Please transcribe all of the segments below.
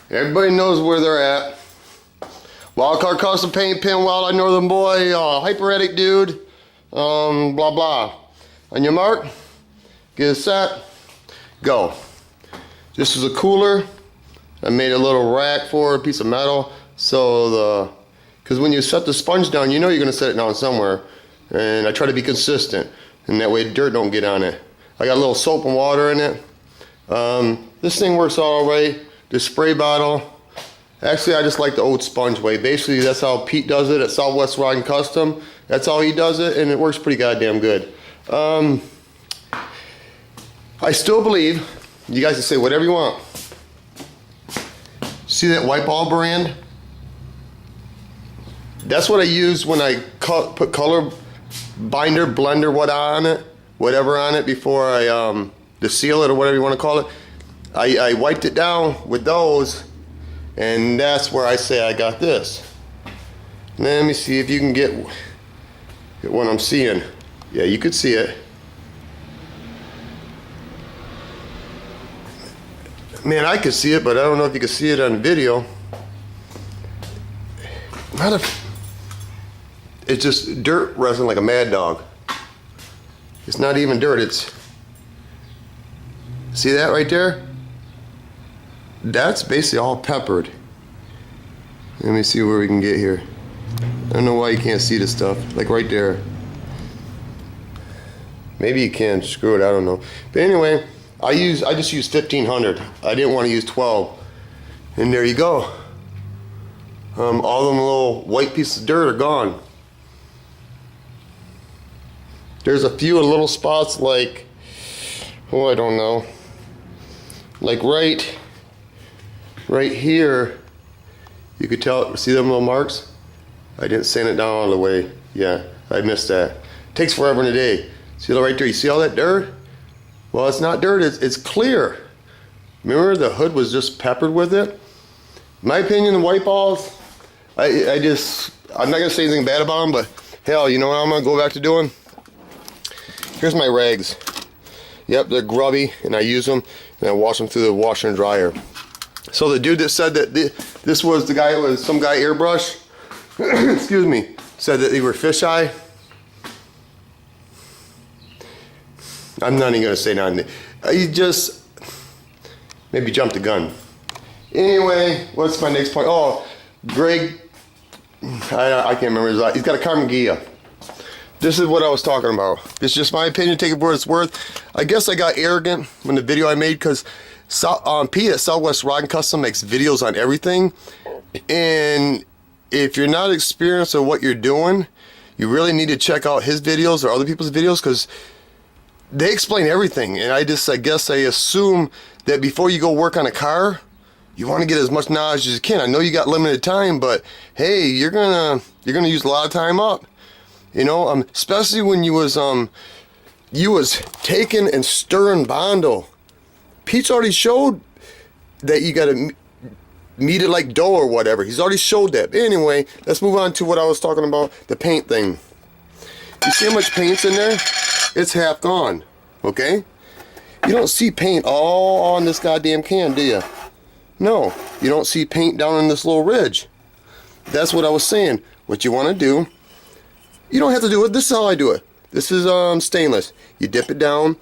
Everybody knows where they're at. Wildcard Custom Paint, Pin Wild, Northern Boy, Hyper Addict Dude, blah blah. On your mark, get it set, go. This is a cooler. I made a little rack for a piece of metal, so because when you set the sponge down, you know you're gonna set it down somewhere, and I try to be consistent, and that way dirt don't get on it. I got a little soap and water in it. This thing works all right. The spray bottle. Actually, I just like the old sponge way. Basically, that's how Pete does it at Southwest Rod and Custom. That's how he does it, and it works pretty goddamn good. I still believe, you guys can say whatever you want. See that White Ball brand? That's what I use when I put color binder, blender, whatever on it before I to seal it or whatever you want to call it. I wiped it down with those, and that's where I say I got this. Let me see if you can get what I'm seeing. Yeah, you could see it. Man, I could see it, but I don't know if you can see it on video. It's just dirt resin like a mad dog. It's not even dirt, it's... See that right there? That's basically all peppered. Let me see where we can get here. I don't know why you can't see this stuff. Like right there. Maybe you can, screw it, I don't know. But anyway, I just used 1500. I didn't want to use 12. And there you go. All them little white pieces of dirt are gone. There's a few little spots like, oh, I don't know. Like right here, you could tell, see them little marks? I didn't sand it down all the way. Yeah, I missed that. It takes forever and a day. See that right there, you see all that dirt? Well, it's not dirt, it's clear. Remember the hood was just peppered with it? In my opinion, the White Balls, I'm not gonna say anything bad about them, but hell, you know what I'm gonna go back to doing? Here's my rags. Yep, they're grubby, and I use them, and I wash them through the washer and dryer. So the dude that said that this was the guy, was some guy airbrush, excuse me, said that they were fisheye. I'm not even gonna say nothing. You just maybe jumped the gun. Anyway, what's my next point? Oh, Greg, I can't remember his last. He's got a Carmen Gia. This is what I was talking about. It's just my opinion, take it for what it's worth. I guess I got arrogant when the video I made, because Pete at Southwest Rod and Custom makes videos on everything. And if you're not experienced in what you're doing, you really need to check out his videos or other people's videos, because they explain everything. And I guess I assume that before you go work on a car, you want to get as much knowledge as you can. I know you got limited time, but hey, you're gonna use a lot of time up. You know, especially when you was taking and stirring Bondo. Pete's already showed that you gotta knead it like dough or whatever. He's already showed that. But anyway, let's move on to what I was talking about, the paint thing. You see how much paint's in there? It's half gone, okay? You don't see paint all on this goddamn can, do you? No, you don't see paint down in this little ridge. That's what I was saying. What you want to do, you don't have to do it. This is how I do it. This is stainless. You dip it down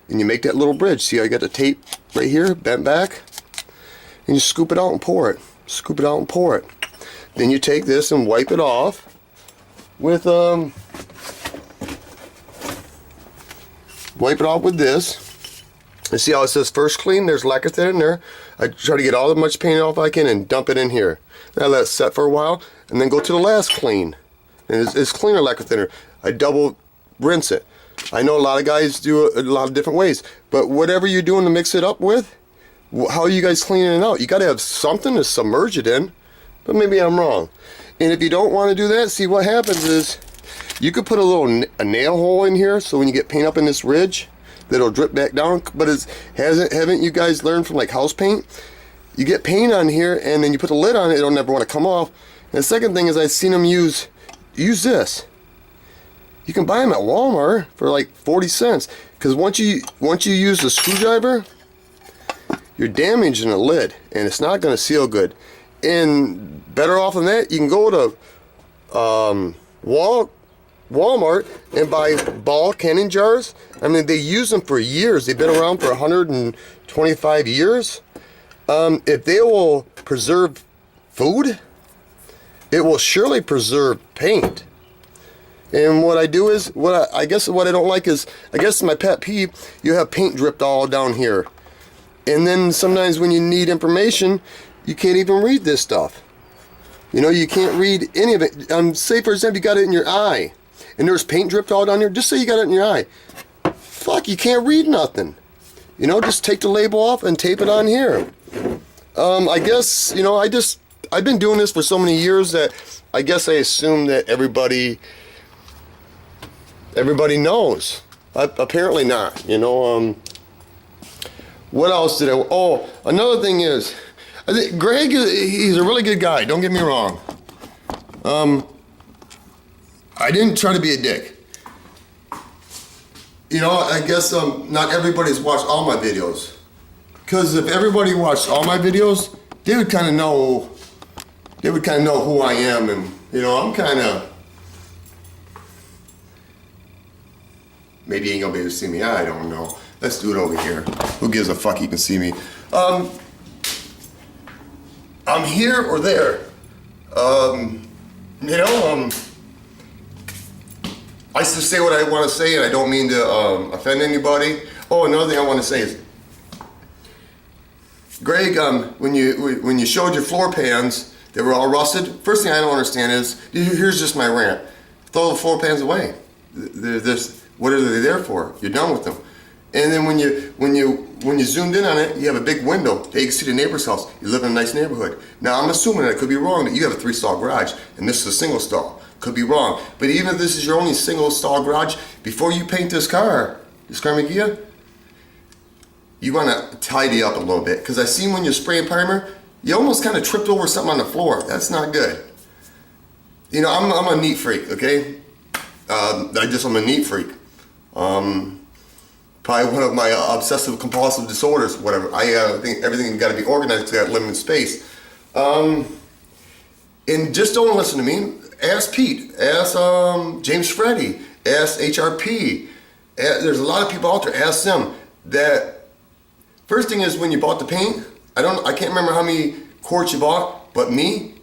and you make that little bridge. See how you got the tape right here, bent back? And you scoop it out and pour it. Scoop it out and pour it. Then you take this and wipe it off with this. And see how it says first clean? There's lacquer thin in there. I try to get all the much paint off I can and dump it in here. Then I let it set for a while and then go to the last clean. And it's cleaner lacquer thinner. I double rinse it. I know a lot of guys do it a lot of different ways, but whatever you're doing to mix it up with, how are you guys cleaning it out? You got to have something to submerge it in, but maybe I'm wrong. And if you don't want to do that, see what happens is you could put a nail hole in here, so when you get paint up in this ridge, that'll drip back down. But haven't you guys learned from like house paint? You get paint on here and then you put the lid on it, it'll never want to come off. And the second thing is I've seen them use this. You can buy them at Walmart for like 40 cents. Because once you use the screwdriver, you're damaging the lid, and it's not going to seal good. And better off than that, you can go to Walmart and buy ball canning jars. I mean, they use them for years. They've been around for 125 years. If they will preserve food, it will surely preserve paint. And what I do is, I guess what I don't like is, I guess my pet peeve, you have paint dripped all down here. And then sometimes when you need information, you can't even read this stuff. You know, you can't read any of it. Say for example, you got it in your eye, and there's paint dripped all down here. Just say you got it in your eye. Fuck, you can't read nothing. You know, just take the label off and tape it on here. I guess, you know, I've been doing this for so many years that I guess I assume that everybody knows. Apparently not, you know. What else did I, oh, another thing is, I think Greg, he's a really good guy, don't get me wrong. I didn't try to be a dick. You know, I guess not everybody's watched all my videos. Because if everybody watched all my videos, they would kind of know who I am, and, you know, I'm kind of, maybe you ain't gonna be able to see me, I don't know. Let's do it over here. Who gives a fuck, you can see me. I'm here or there. You know, I just say what I want to say, and I don't mean to offend anybody. Oh, another thing I want to say is, Greg, when you showed your floor pans, they were all rusted. First thing I don't understand is, here's just my rant. Throw the floor pans away. What are they there for? You're done with them. And then when you zoomed in on it, you have a big window that you can see the neighbor's house. You live in a nice neighborhood. Now I'm assuming that I could be wrong, that you have a 3-stall garage and this is a single stall. Could be wrong. But even if this is your only single stall garage, before you paint this car Magia, you want to tidy up a little bit. Because I seen when you're spraying primer, you almost kind of tripped over something on the floor. That's not good. You know, I'm a neat freak, okay? I'm a neat freak. Probably one of my obsessive compulsive disorders, whatever. I think everything got to be organized because I got limited space. And just don't listen to me. Ask Pete. Ask James Freddy. Ask HRP. There's a lot of people out there. Ask them. That first thing is when you bought the paint. I can't remember how many quarts you bought, but me,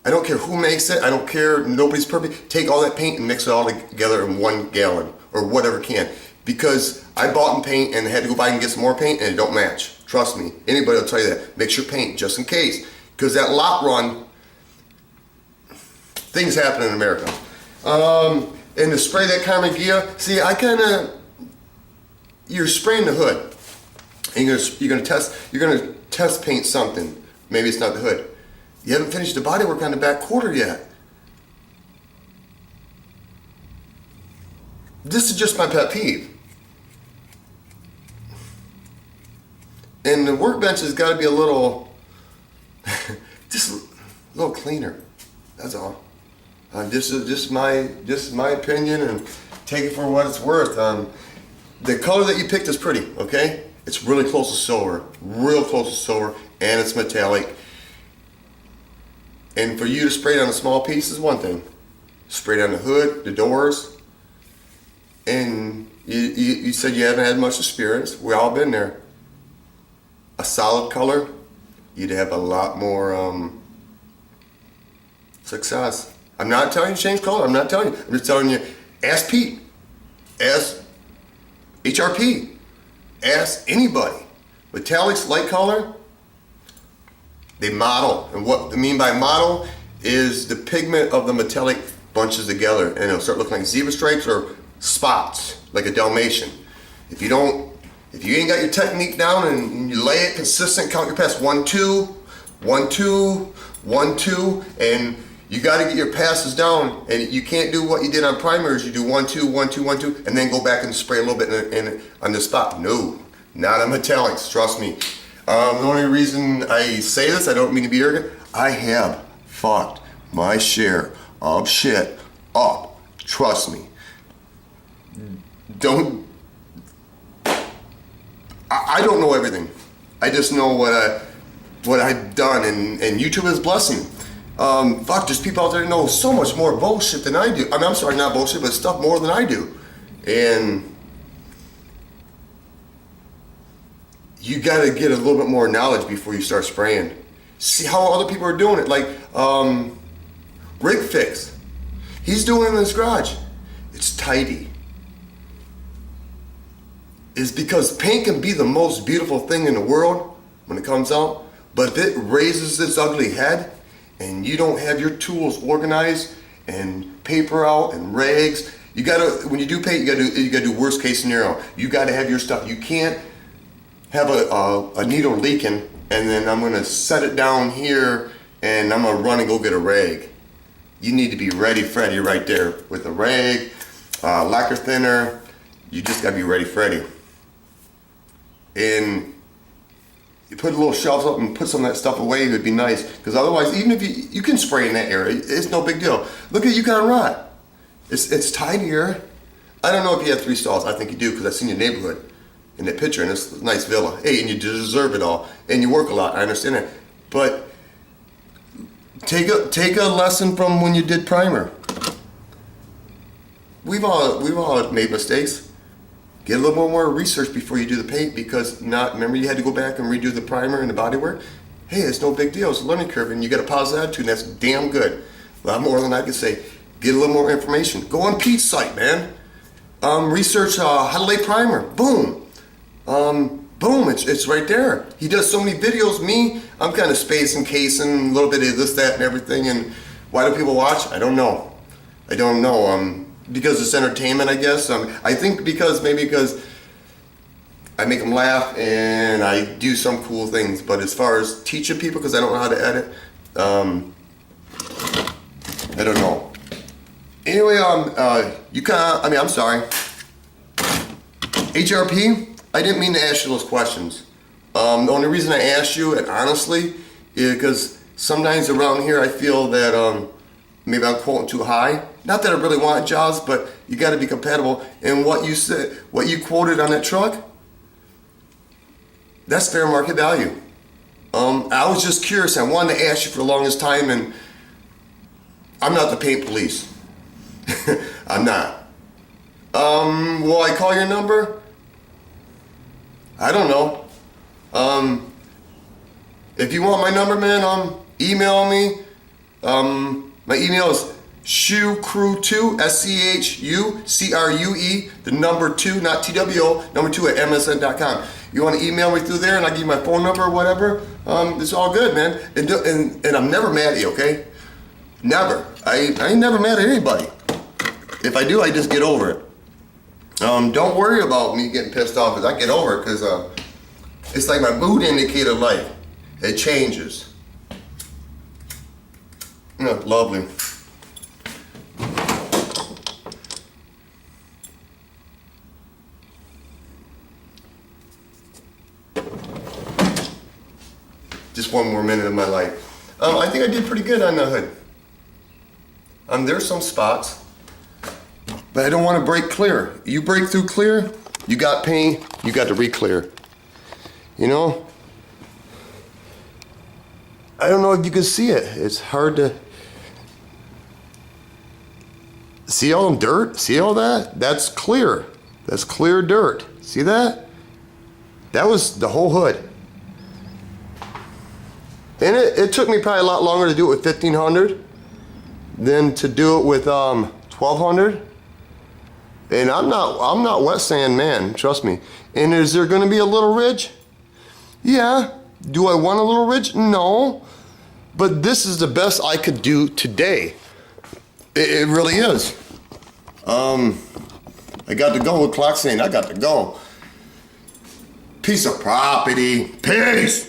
I don't care who makes it. I don't care. Nobody's perfect. Take all that paint and mix it all together in 1 gallon or whatever can. Because I bought paint and had to go buy and get some more paint and it don't match. Trust me, anybody will tell you that. Mix your paint just in case. Because that lot run, things happen in America. And to spray that Magia, see, you're spraying the hood. And you're gonna test paint something. Maybe it's not the hood. You haven't finished the bodywork on the back quarter yet. This is just my pet peeve. And the workbench has got to be a little, just a little cleaner. That's all. Just my opinion, and take it for what it's worth. The color that you picked is pretty. Okay, it's really close to silver, real close to silver, and it's metallic. And for you to spray it on a small piece is one thing. Spray it on the hood, the doors, and you said you haven't had much experience. We've all been there. A solid color, you'd have a lot more success. I'm not telling you to change color. I'm not telling you. I'm just telling you, ask Pete, ask HRP, ask anybody. Metallics, light color, they model. And what I mean by model is the pigment of the metallic bunches together and it'll start looking like zebra stripes or spots, like a Dalmatian. If you ain't got your technique down and you lay it consistent, count your passes 1, 2, 1, 2, 1, 2, and you got to get your passes down. And you can't do what you did on primers. You do 1, 2, 1, 2, 1, 2, and then go back and spray a little bit on the spot. No, not on metallics. Trust me. The only reason I say this, I don't mean to be arrogant. I have fucked my share of shit up. Trust me. I don't know everything. I just know what I've done, and YouTube is a blessing. Fuck, there's people out there that know so much more bullshit than I do. I mean, I'm sorry, not bullshit, but stuff more than I do. And you gotta get a little bit more knowledge before you start spraying. See how other people are doing it. Like, Rig Fix. He's doing it in his garage. It's tidy. It's because paint can be the most beautiful thing in the world when it comes out, but if it raises its ugly head and you don't have your tools organized and paper out and rags, you gotta, when you do paint, you gotta do worst case scenario. You gotta have your stuff. You can't have a needle leaking and then I'm gonna set it down here and I'm gonna run and go get a rag. You need to be ready, Freddy, right there with a rag, lacquer thinner. You just gotta be ready, Freddy. And you put a little shelves up and put some of that stuff away, it would be nice. Because otherwise, even if you can spray in that area, it's no big deal. Look at Yukon Rot. It's tidier. I don't know if you have 3 stalls. I think you do, because I've seen your neighborhood in that picture, and it's a nice villa. Hey, and you deserve it all, and you work a lot. I understand that, but take a lesson from when you did primer. We've all made mistakes. Get a little more research before you do the paint, because remember you had to go back and redo the primer and the bodywork? Hey, it's no big deal. It's a learning curve, and you got a positive attitude, and that's damn good. A lot more than I can say. Get a little more information. Go on Pete's site, man. Research how to lay primer. Boom. Boom, it's right there. He does so many videos. Me, I'm kind of spacing, casing, a little bit of this, that, and everything. And why do people watch? I don't know. Because it's entertainment, I guess. I think maybe because I make them laugh and I do some cool things. But as far as teaching people, because I don't know how to edit, I don't know. Anyway, I'm sorry. HRP, I didn't mean to ask you those questions. The only reason I asked you, and honestly, is because sometimes around here I feel that maybe I'm quoting too high. Not that I really want jobs, but you got to be compatible. And what you said, what you quoted on that truck, that's fair market value. I was just curious. I wanted to ask you for the longest time, and I'm not the paint police. I'm not. Will I call your number? I don't know. If you want my number, man, email me. My email is SchuCrew2, SCHUCRUE, the number 2, not TWO, number 2 at MSN.com. You want to email me through there and I give you my phone number or whatever, it's all good, man. And I'm never mad at you, okay? Never. I ain't never mad at anybody. If I do, I just get over it. Don't worry about me getting pissed off, because I get over it, because it's like my mood indicator light. It changes. Lovely. Just one more minute of my life. I think I did pretty good on the hood. There's some spots, but I don't want to break clear. You break through clear, you got paint, you got to re-clear. You know? I don't know if you can see it. It's hard to see all the dirt. See all that? That's clear. That's clear dirt. See that? That was the whole hood. And it took me probably a lot longer to do it with 1500 than to do it with 1200. And I'm not wet sand man, trust me. And is there going to be a little ridge? Yeah. Do I want a little ridge? No. But this is the best I could do today. It really is. I got to go with clock saying I got to go. Piece of property. Peace.